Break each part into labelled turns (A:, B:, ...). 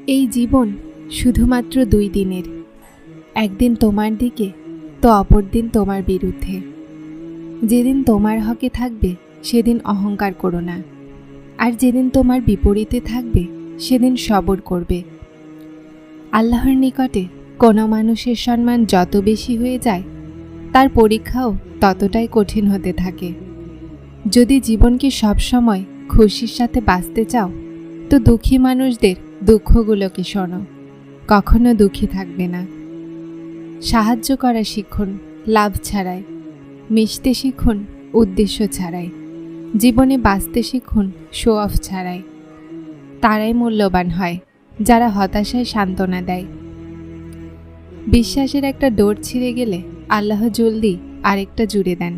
A: এই জীবন শুধুমাত্র 2 দিনের। একদিন তোমার দিকে তো অপর দিন তোমার বিরুদ্ধে। যেদিন তোমার হকে থাকবে সেদিন অহংকার করো না, আর যেদিন তোমার বিপরীতে থাকবে সেদিন সবর করবে। আল্লাহর নিকটে কোনো মানুষের সম্মান যত বেশি হয়ে যায়, তার পরীক্ষাও ততটাই কঠিন হতে থাকে। যদি জীবনকে সবসময় খুশির সাথে বাঁচতে চাও, তো দুঃখী মানুষদের দুঃখগুলোকে শোনো, কখনো দুঃখী থাকবে না। সাহায্য করা শিখুন লাভ ছাড়াই, মিশতে শিখুন উদ্দেশ্য ছাড়াই, জীবনে বাঁচতে শিখুন শো অফ ছাড়াই। তারাই মূল্যবান হয় যারা হতাশায় সান্ত্বনা দেয়। বিশ্বাসের একটা ডোর ছিঁড়ে গেলে আল্লাহ জলদি আরেকটা জুড়ে দেন।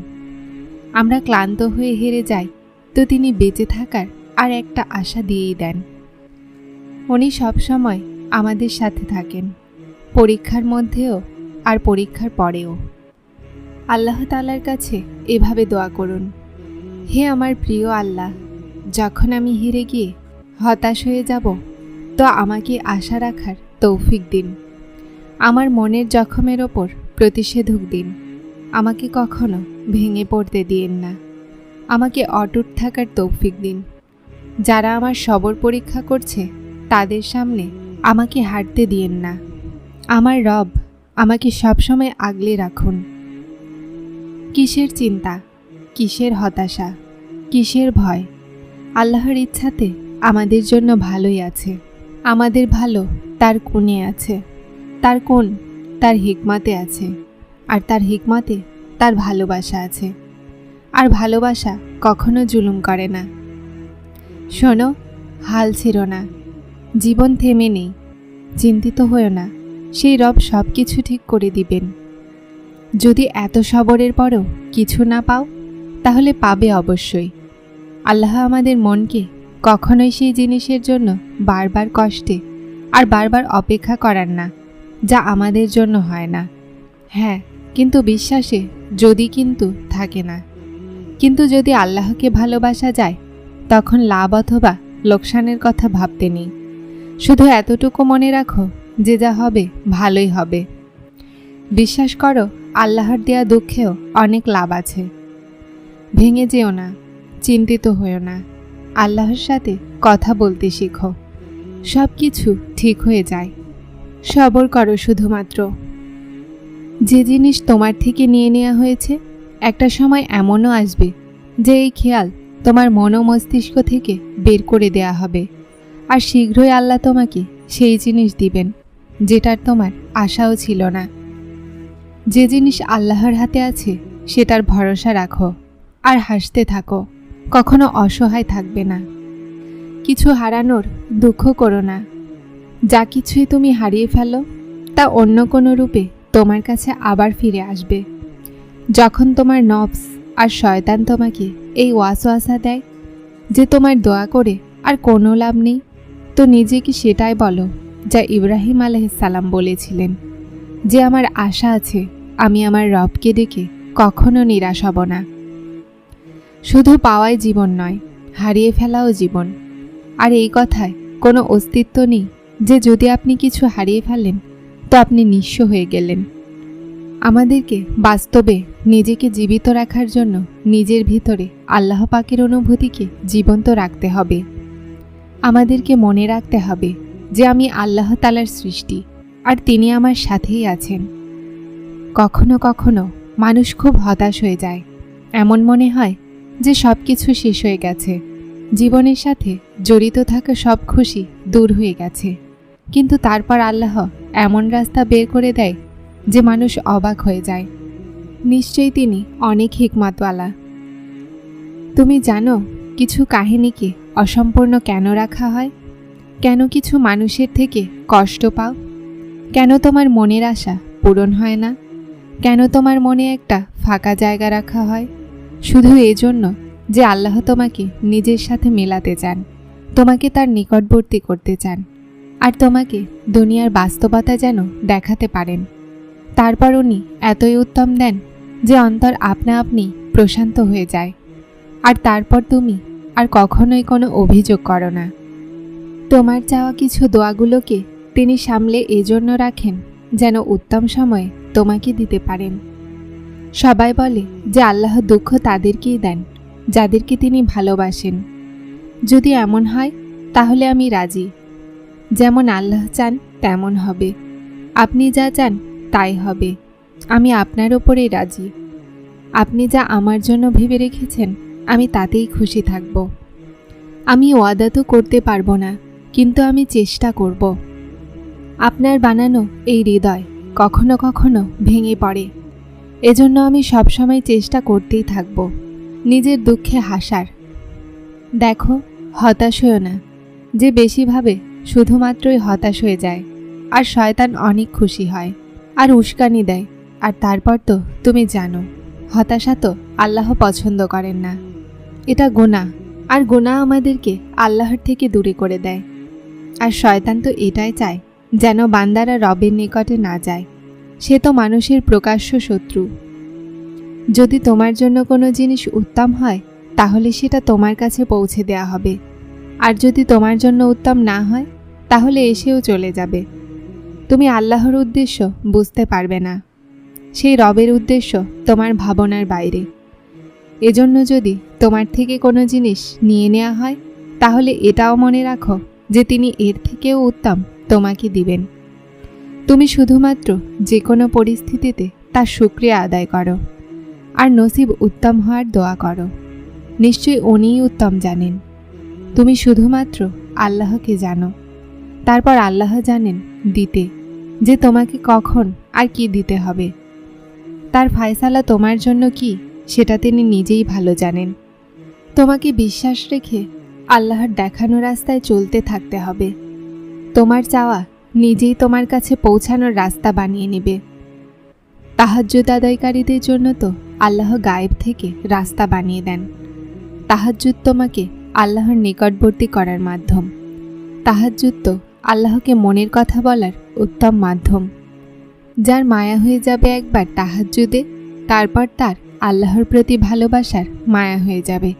A: আমরা ক্লান্ত হয়ে হেরে যাই, তো তিনি বেঁচে থাকার আর একটা আশা দিয়েই দেন। উনি সবসময় আমাদের সাথে থাকেন, পরীক্ষার মধ্যেও আর পরীক্ষার পরেও। আল্লাহ তাআলার কাছে এভাবে দোয়া করুন, হে আমার প্রিয় আল্লাহ, যখন আমি হেরে গিয়ে হতাশ হয়ে যাব, তো আমাকে আশা রাখার তৌফিক দিন। আমার মনের জখমের ওপর প্রতিষেধক দিন। আমাকে কখনো ভেঙে পড়তে দিয়েন না। আমাকে অটুট থাকার তৌফিক দিন। যারা আমার সবর পরীক্ষা করছে, তাদের সামনে আমাকে হারতে দিয়েন না। আমার রব, আমাকে সবসময় আগলে রাখুন। কিসের চিন্তা, কিসের হতাশা, কিসের ভয়? আল্লাহর ইচ্ছাতে আমাদের জন্য ভালোই আছে। আমাদের ভালো তার কোণে আছে, তার কোণ তার হিকমাতে আছে, আর তার হিকমাতে তার ভালোবাসা আছে। আর ভালোবাসা কখনো জুলুম করে না। শোনো, হাল ছেড়ো না, জীবন থেমে নেই। চিন্তিত হয়েও না, সেই রব সব কিছু ঠিক করে দিবেন। যদি এত সবরের পরও কিছু না পাও, তাহলে পাবে অবশ্যই। আল্লাহ আমাদের মনকে কখনোই সেই জিনিসের জন্য বারবার কষ্টে আর বারবার অপেক্ষা করান না, যা আমাদের জন্য হয় না। হ্যাঁ, কিন্তু বিশ্বাসে যদি কিন্তু থাকে না। কিন্তু যদি আল্লাহকে ভালোবাসা যায়, তখন লাভ অথবা লোকসানের কথা ভাবতে নেই। শুধু এতটুকু মনে রাখো যে যা হবে ভালোই হবে। বিশ্বাস করো, আল্লাহর দেয়া দুঃখেও অনেক লাভ আছে। ভেঙে যেও না, চিন্তিত হয়েও না। আল্লাহর সাথে কথা বলতে শিখো, সব কিছু ঠিক হয়ে যায়। সবর করো শুধুমাত্র। যে জিনিস তোমার থেকে নিয়ে নেওয়া হয়েছে, একটা সময় এমনও আসবে যে এই খেয়াল তোমার মন ও মস্তিষ্ক থেকে বের করে দেয়া হবে। আর শীঘ্রই আল্লাহ তোমাকে সেই জিনিস দিবেন যেটার তোমার আশাও ছিল না। যে জিনিস আল্লাহর হাতে আছে সেটার ভরসা রাখো আর হাসতে থাকো, কখনো অসহায় থাকবে না। কিছু হারানোর দুঃখ করো না। যা কিছুই তুমি হারিয়ে ফেলো, তা অন্য কোনো রূপে তোমার কাছে আবার ফিরে আসবে। যখন তোমার নফস আর শয়তান তোমাকে এই ওয়াসওয়াসা দেয় যে তোমার দোয়া করে আর কোনো লাভ নেই, তো নিজেকে সেটাই বলো যা ইব্রাহিম আলাইহিস সালাম বলেছিলেন, যে আমার আশা আছে, আমি আমার রবকে ডেকে কখনো নিরাশ হব না। শুধু পাওয়াই জীবন নয়, হারিয়ে ফেলাও জীবন। আর এই কথায় কোনো অস্তিত্ব নেই যে যদি আপনি কিছু হারিয়ে ফেলেন তো আপনি নিঃস্ব হয়ে গেলেন। আমাদেরকে বাস্তবে নিজেকে জীবিত রাখার জন্য নিজের ভিতরে আল্লাহ পাকের অনুভূতিকে জীবন্ত রাখতে হবে। আমাদেরকে মনে রাখতে হবে যে আমি আল্লাহ তাআলার সৃষ্টি, আর তিনি আমার সাথেই আছেন। কখনো কখনো মানুষ খুব হতাশ হয়ে যায়। এমন মনে হয় যে সব কিছু শেষ হয়ে গেছে, জীবনের সাথে জড়িত থাকা সব খুশি দূর হয়ে গেছে। কিন্তু তারপর আল্লাহ এমন রাস্তা বের করে দেয় যে মানুষ অবাক হয়ে যায়। নিশ্চয়ই তিনি অনেক হিকমতওয়ালা। তুমি জানো কিছু কাহিনীকে অসম্পূর্ণ কেন রাখা হয়? কেন কিছু মানুষের থেকে কষ্ট পাও? কেন তোমার মনের আশা পূরণ হয় না? কেন তোমার মনে একটা ফাঁকা জায়গা রাখা হয়? শুধু এজন্য যে আল্লাহ তোমাকে নিজের সাথে মেলাতে চান, তোমাকে তার নিকটবর্তী করতে চান, আর তোমাকে দুনিয়ার বাস্তবতা যেন দেখাতে পারেন। তারপর উনি এতই উত্তম দেন যে অন্তর আপনা আপনি প্রশান্ত হয়ে যায়। আর তারপর তুমি আর কখনোই কোনো অভিযোগ করো না। তোমার চাওয়া কিছু দোয়াগুলোকে তিনি সামলে এজন্য রাখেন যেন উত্তম সময়ে তোমাকে দিতে পারেন। সবাই বলে যে আল্লাহ দুঃখ তাদেরকেই দেন যাদেরকে তিনি ভালোবাসেন। যদি এমন হয় তাহলে আমি রাজি। যেমন আল্লাহ চান তেমন হবে, আপনি যা চান তাই হবে। আমি আপনার ওপরেই রাজি। আপনি যা আমার জন্য ভেবে রেখেছেন আমি তাতেই খুশি থাকব। আমি ওয়াদা তো করতে পারবো না, কিন্তু আমি চেষ্টা করব। আপনার বানানো এই হৃদয় কখনো কখনো ভেঙে পড়ে, এজন্য আমি সবসময় চেষ্টা করতেই থাকব নিজের দুঃখে হাসার। দেখো, হতাশ হও না। যে বেশি ভাবে শুধুমাত্রই হতাশ হয়ে যায়। আর শয়তান অনেক খুশি হয় আর উস্কানি দেয়। আর তারপর তো তুমি জানো, হতাশা তো আল্লাহ পছন্দ করেন না। এটা গুনাহ, আর গুনাহ আমাদেরকে আল্লাহর থেকে দূরে করে দেয়। আর শয়তান তো এটাই চায় যেন বান্দারা রবের নিকটে না যায়। সে তো মানুষের প্রকাশ্য শত্রু। যদি তোমার জন্য কোনো জিনিস উত্তম হয় তাহলে সেটা তোমার কাছে পৌঁছে দেওয়া হবে, আর যদি তোমার জন্য উত্তম না হয় তাহলে এসেও চলে যাবে। তুমি আল্লাহর উদ্দেশ্য বুঝতে পারবে না। সেই রবের উদ্দেশ্য তোমার ভাবনার বাইরে। এজন্য যদি তোমার থেকে কোনো জিনিস নিয়ে নেওয়া হয় তাহলে এটাও মনে রাখো যে তিনি এর থেকেও উত্তম তোমাকে দিবেন। তুমি শুধুমাত্র যে কোনো পরিস্থিতিতে তার শুকরিয়া আদায় করো আর নসিব উত্তম হওয়ার দোয়া করো। নিশ্চয়ই উনিই উত্তম জানেন। তুমি শুধুমাত্র আল্লাহকে জানো, তারপর আল্লাহ জানেন দিতে, যে তোমাকে কখন আর কি দিতে হবে। তার ফায়সালা তোমার জন্য কি সেটা তিনি নিজেই ভালো জানেন। তোমাকে বিশ্বাস রেখে আল্লাহর দেখানো রাস্তায় চলতে থাকতে হবে। তোমার চাওয়া নিজেই তোমার কাছে পৌঁছানোর রাস্তা বানিয়ে নেবে। তাহাজ্জুদ আদায়কারীদের জন্য তো আল্লাহ গায়েব থেকে রাস্তা বানিয়ে দেন। তাহাজ্জুদ তোমাকে আল্লাহর নিকটবর্তী করার মাধ্যম। তাহাজ্জুদ তো আল্লাহকে মনের কথা বলার উত্তম মাধ্যম। যার মায়া হয়ে যাবে একবার তাহাজ্জুদে, তারপর তার আল্লাহর প্রতি ভালোবাসার মায়া হয়ে যাবে।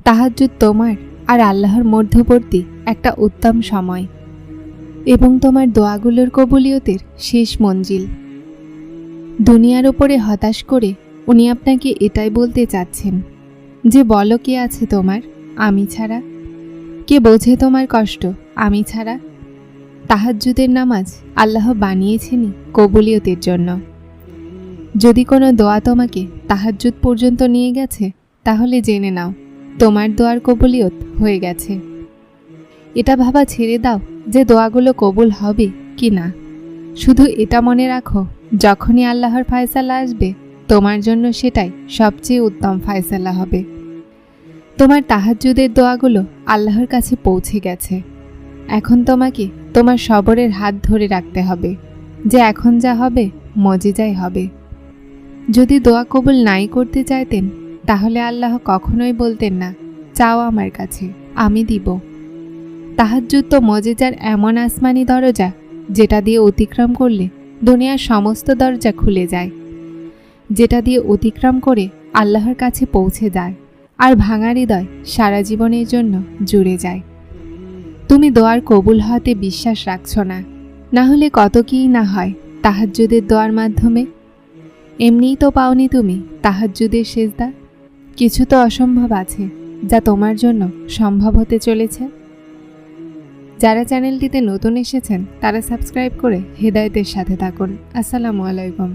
A: তাহাজ্জুদ তোমার আর আল্লাহর মধ্যবর্তী একটা উত্তম সময় এবং তোমার দোয়াগুলোর কবুলিয়তের শেষ মঞ্জিল। দুনিয়ার ওপরে হতাশ করে উনি আপনাকে এটাই বলতে চাচ্ছেন যে বলো কে আছে তোমার আমি ছাড়া? কে বোঝে তোমার কষ্ট আমি ছাড়া? তাহাজ্জুদের নামাজ আল্লাহ বানিয়েছেনই কবুলিয়তের জন্য। যদি কোনো দোয়া তোমাকে তাহাজ্জুদ পর্যন্ত নিয়ে গেছে তাহলে জেনে নাও তোমার দোয়ার কবুলিয়ত হয়ে গেছে। এটা ভাবা ছেড়ে দাও যে দোয়াগুলো কবুল হবে কি না। শুধু এটা মনে রাখো, যখনই আল্লাহর ফায়সালা আসবে তোমার জন্য সেটাই সবচেয়ে উত্তম ফায়সালা হবে। তোমার তাহাজ্জুদের দোয়াগুলো আল্লাহর কাছে পৌঁছে গেছে। এখন তোমাকে তোমার সবরের হাত ধরে রাখতে হবে যে এখন যা হবে মজিজাই হবে। যদি দোয়া কবুল নাই করতে চাইতেন তাহলে আল্লাহ কখনোই বলতেন না চাও আমার কাছে আমি দিব। তাহাজ্জুদ তো মজিজার এমন আসমানি দরজা যেটা দিয়ে অতিক্রম করলে দুনিয়ার সমস্ত দরজা খুলে যায়, যেটা দিয়ে অতিক্রম করে আল্লাহর কাছে পৌঁছে যায় আর ভাঙা হৃদয় সারা জীবনের জন্য জুড়ে যায়। তুমি দোয়ার কবুল হওয়াতে বিশ্বাস রাখছো না, না হলে কত কী না হয় তাহাজ্জুদের দোয়ার মাধ্যমে। এমনিই তো পাওনি তুমি তাহাজ্জুদের সেজদা। কিছু তো অসম্ভব আছে যা তোমার জন্য সম্ভব হতে চলেছে। যারা চ্যানেলটিতে নতুন এসেছেন তারা সাবস্ক্রাইব করে হেদায়েতের সাথে থাকুন। আসসালামু আলাইকুম।